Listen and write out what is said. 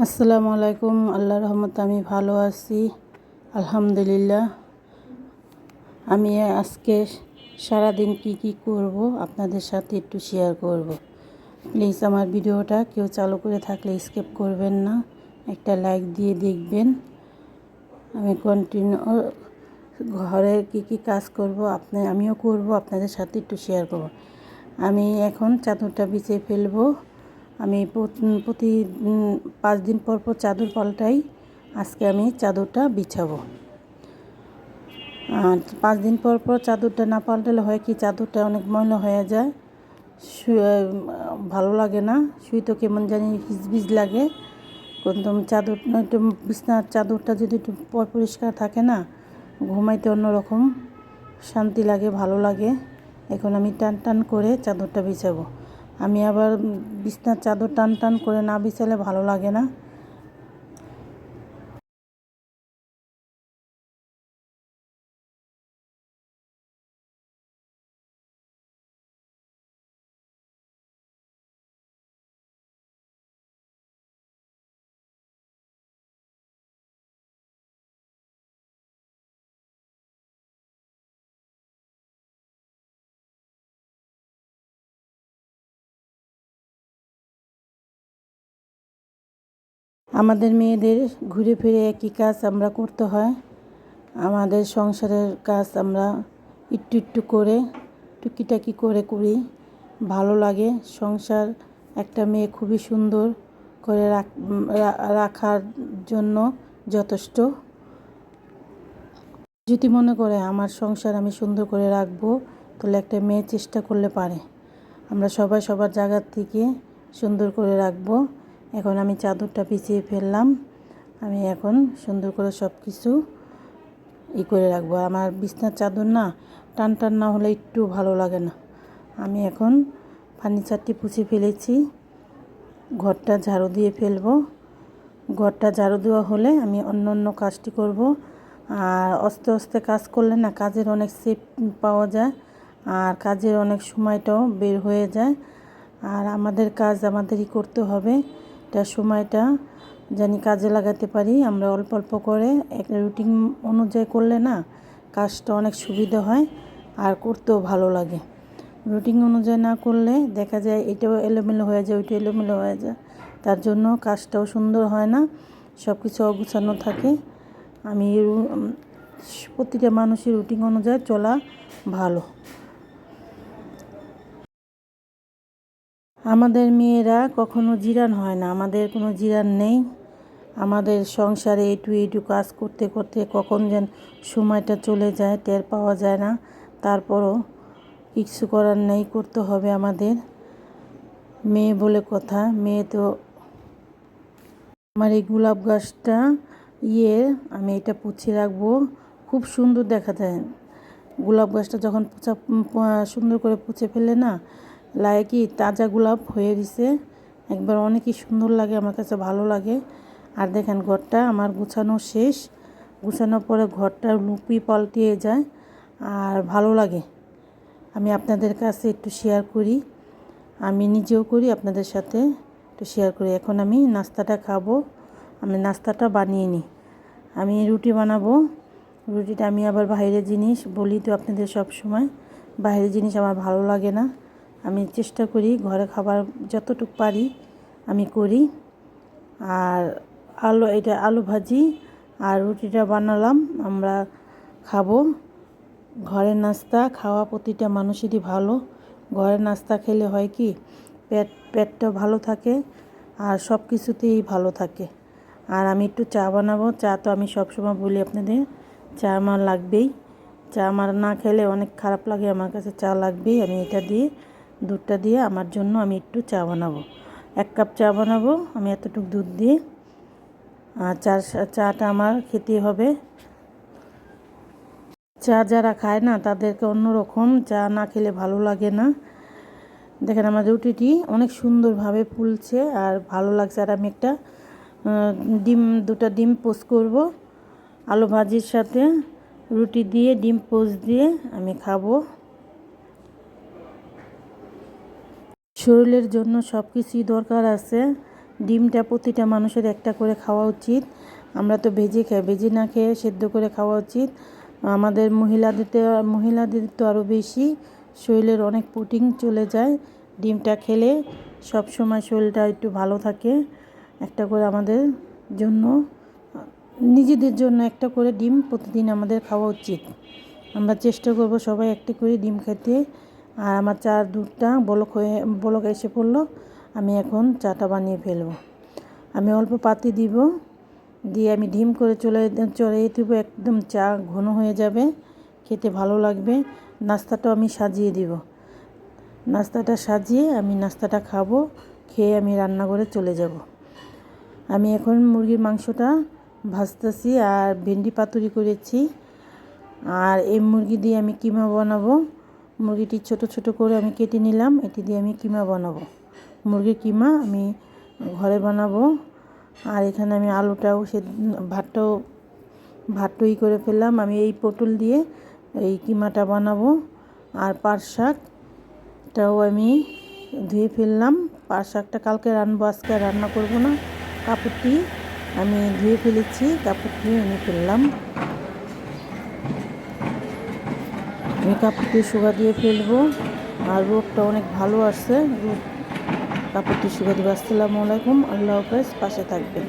আসসালামু আলাইকুম। আল্লাহর রহমতে আমি ভালো আছি, আলহামদুলিল্লাহ। আমি আজকে সারাদিন কি করব আপনাদের সাথে একটু শেয়ার করব। প্লিজ আমার ভিডিওটা কেউ চালু করে থাকলে স্কিপ করবেন না, একটা লাইক দিয়ে দেখবেন। আমি কন্টিনিউ ঘরে কি কাজ করব আমিও করব, আপনাদের সাথে একটু শেয়ার করব। আমি এখন চাদরটা বিছিয়ে ফেলবো। আমি প্রতি 5 দিন পর চাদর পাল্টাই। আজকে আমি চাদরটা বিছাবো। আর 5 দিন পর চাদরটা না পাল্টালে হয় কি, চাদরটা অনেক ময়লা হয়ে যায়, ভালো লাগে না, শুইতে কেমন জানি হিজবিজ লাগে। কিন্তু চাদর একটু বিছনার চাদরটা যদি একটু পরিষ্কার থাকে না, ঘুমাইতে অন্যরকম শান্তি লাগে, ভালো লাগে। এখন আমি টান করে চাদরটা বিছাবো। আমি আবার বিছনার চাদর টান করে না বিছালে ভালো লাগে না। আমাদের মেয়েদের ঘুরে ফিরে একই কাজ আমরা করতে হয়। আমাদের সংসারের কাজ আমরা একটু করে টুকিটাকি করে করি, ভালো লাগে। সংসার একটা মেয়ে খুবই সুন্দর করে রাখার জন্য যথেষ্ট। যদি মনে করে আমার সংসার আমি সুন্দর করে রাখবো, তাহলে একটা মেয়ে চেষ্টা করলে পারে। আমরা সবাই সবার জায়গার থেকে সুন্দর করে রাখবো। এখন আমি চাদরটা বিছিয়ে ফেললাম। আমি এখন সুন্দর করে সব কিছু করে রাখবো। আমার বিছনার চাদর না টান না হলে একটু ভালো লাগে না। আমি এখন ফার্নিচারটি পুছে ফেলেছি, ঘরটা ঝাড়ু দিয়ে ফেলবো। ঘরটা ঝাড়ু দেওয়া হলে আমি অন্য কাজটি করব। আর আস্তে কাজ করলে না কাজের অনেক সেফ পাওয়া যায়, আর কাজের অনেক সময়টাও বের হয়ে যায়। আর আমাদের কাজ আমাদেরই করতে হবে, এটা সময়টা জানি কাজে লাগাতে পারি। আমরা অল্প করে একটা রুটিন অনুযায়ী করলে না কাজটা অনেক সুবিধা হয়, আর করতেও ভালো লাগে। রুটিন অনুযায়ী না করলে দেখা যায় এটাও এলোমেলো হয়ে যায়, ওইটাও এলোমেলো হয়ে যায়, তার জন্য কাজটাও সুন্দর হয় না, সব কিছু অগুছানো থাকে। আমি প্রতিটা মানুষের রুটিন অনুযায়ী চলা ভালো। আমাদের মেয়েরা কখনো জিরান হয় না, আমাদের কোনো জিরান নেই। আমাদের সংসারে একটু কাজ করতে কখন যেন সময়টা চলে যায় টের পাওয়া যায় না। তারপরও কিছু করার নেই, করতে হবে আমাদের। মেয়ে বলে কথা, মেয়ে তো। আমার এই গোলাপ গাছটা আমি এটা পুছে রাখবো, খুব সুন্দর দেখা যায়। গোলাপ গাছটা যখন সুন্দর করে পুছে ফেলে না, লাগে কি তাজা গোলাপ হয়ে গেছে, একবার অনেকই সুন্দর লাগে, আমার কাছে ভালো লাগে। আর দেখেন ঘরটা আমার গুছানো শেষ। গুছানোর পরে ঘরটা লুপি পাল্টিয়ে যায়, আর ভালো লাগে। আমি আপনাদের কাছে একটু শেয়ার করি, আমি নিজেও করি, আপনাদের সাথে একটু শেয়ার করি। এখন আমি নাস্তাটা খাবো। আমি নাস্তাটা বানিয়ে নিই। আমি রুটি বানাবো। রুটিটা আমি আবার বাইরের জিনিস বলি তো আপনাদের, সব সময় বাইরের জিনিস আমার ভালো লাগে না। আমি চেষ্টা করি ঘরে খাবার যতটুকু পারি আমি করি। আর আলু ভাজি আর রুটিটা বানালাম, আমরা খাবো। ঘরের নাস্তা খাওয়া প্রতিটা মানুষেরই ভালো। ঘরের নাস্তা খেলে হয় কি, পেটটা ভালো থাকে, আর সব কিছুতেই ভালো থাকে। আর আমি একটু চা বানাবো। চা তো আমি সবসময় বলি আপনাদের, চা আমার লাগবেই। চা আমার না খেলে অনেক খারাপ লাগে, আমার কাছে চা লাগবেই। আমি দুধটা দিয়ে আমার জন্য আমি একটু চা বানাবো। 1 কাপ চা বানাবো আমি এতটুকু দুধ দিয়ে। আর চাটা আমার খেতে হবে। চা যারা খায় না তাদেরকে অন্যরকম, চা না খেলে ভালো লাগে না। দেখেন আমার রুটিটি অনেক সুন্দরভাবে ফুলছে আর ভালো লাগছে। আর আমি একটা দুটা ডিম পোস্ট করব আলু ভাজির সাথে, রুটি দিয়ে ডিম পোস্ট দিয়ে আমি খাবো। শরীরের জন্য সব কিছুই দরকার আছে, ডিমটা প্রতিটা মানুষের একটা করে খাওয়া উচিত। আমরা তো ভেজে খাই, ভেজে না খেয়ে সেদ্ধ করে খাওয়া উচিত। আমাদের মহিলাদের তো আরও বেশি শরীরের অনেক প্রোটিন চলে যায় ডিমটা খেলে। সব সময় শরীরটা একটু ভালো থাকে। একটা করে আমাদের জন্য, নিজেদের জন্য একটা করে ডিম প্রতিদিন আমাদের খাওয়া উচিত। আমরা চেষ্টা করব সবাই একটা করে ডিম খেতে। আর আমার চার দুধটা বলক এসে পড়লো। আমি এখন চাটা বানিয়ে ফেলবো। আমি অল্প পাতি দিব, দিয়ে আমি ডিম করে চড়িয়ে দেব। একদম চা ঘন হয়ে যাবে, খেতে ভালো লাগবে। নাস্তাটাও আমি সাজিয়ে দিব। নাস্তাটা সাজিয়ে আমি নাস্তাটা খাবো, খেয়ে আমি রান্নাঘরে চলে যাব। আমি এখন মুরগির মাংসটা ভাজতেছি আর ভেন্ডি পাতুরি করেছি। আর এই মুরগি দিয়ে আমি কিমা বানাবো। মুরগিটি ছোট ছোট করে আমি কেটে নিলাম, এটি দিয়ে আমি কিমা বানাবো। মুরগির কিমা আমি ঘরে বানাবো। আর এখানে আমি আলুটাও ভাতটাই করে ফেললাম। আমি এই পটল দিয়ে এই কিমাটা বানাবো। আর পাট শাকটাও আমি ধুয়ে ফেললাম। পাট শাকটা কালকে রান্নাবো, আজকে রান্না করব না। কাপড়টি আমি ধুয়ে ফেলেছি, কাপড়টি আমি ফেললাম। আমি কাপড়টি শুকা দিয়ে ফেলবো। আর রোদটা অনেক ভালো আসছে, কাপড়টি শুকা দেবো। আসসালামু আলাইকুম, আল্লাহ হাফেজ, পাশে থাকবেন।